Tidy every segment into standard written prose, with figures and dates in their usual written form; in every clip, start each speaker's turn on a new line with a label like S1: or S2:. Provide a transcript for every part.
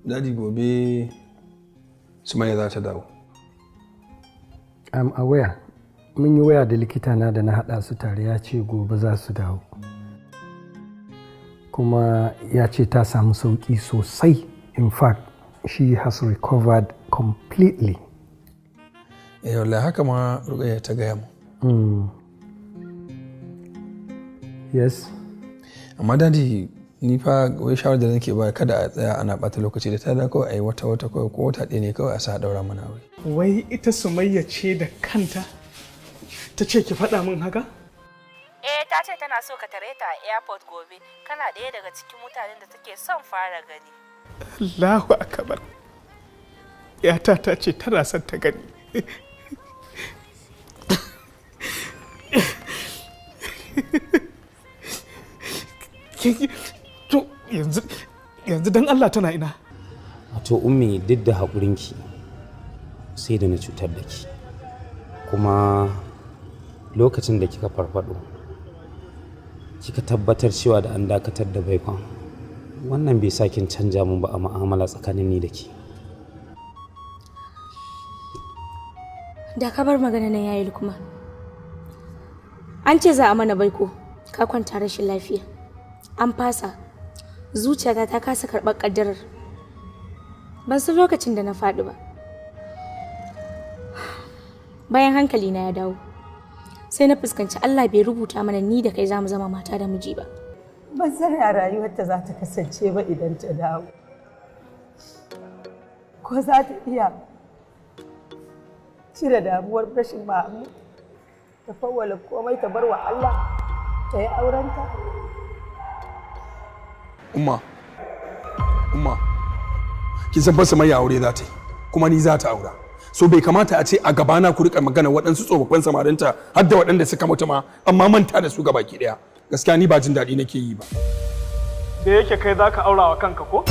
S1: Dadi gobe Sumayya za ta dawo.
S2: I'm aware. Mun yi waya da likita na da na haɗa su tare ya ce gobe za su dawo. Kuma ya ce ta samu sauƙi sosai. In fact, she has recovered completely.
S1: Wallahi haka ma Rukayya ta gaya mu.
S2: Yes.
S1: Amma dadi ni fa wai shawar da nake ba kada a tsaya ana bata lokaci da ta da kawai a yi wata kawai ko wata ɗaya ne kawai a sa daura mana aure.
S3: Wai ita Sumayya ce da kanta ta ce ki faɗa min haka?
S4: Ta ce tana so ka tare ta a airport gobe. Kana ɗaya daga cikin mutanen da take son fara gani.
S3: Allahu akbar. Yata ta ce tana son ta gani. To yanzu dan Allah tana ina.
S5: Wato ummi duk da haƙurinki sai da na cutar da ki. Kuma lokacin da kika farfado kika tabbatar cewa da an dakatar da baikon wannan bai sa kin canja mun ba a mu'amala tsakanin ni da ki.
S6: Da ka bar magana nan yayi kuma. An ce za a mana baiko ka kwanta rashin lafiya. An fasa. Zuciyata ta kasa karɓar ƙaddarar. Ban san lokacin da na faɗi ba. Bayan hankali na ya dawo. Sai na fuskanci Allah bai rubuta mana ni da kai zamu zama mata da miji ba.
S7: Ban san ya rayuwarta za ta kasance ba idan ta dawo. Ko za ta iya cire damuwar rashin Mahmud ta fawwala komai ta bar wa Allah ta yi aurenta.
S1: Umma, kin san fa Sumayya aure za ta yi, kuma ni za ta aura. So bai kamata a ce a gabana ku rika magana waɗansu tsofaffin samarinta har da waɗanda suka mutu ma amma manta da su gabaki ɗaya. Gaskiya ni ba jin daɗi nake yi ba.
S3: Da yake kai za ka aura wa kanka ko?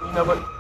S3: Ni na bari.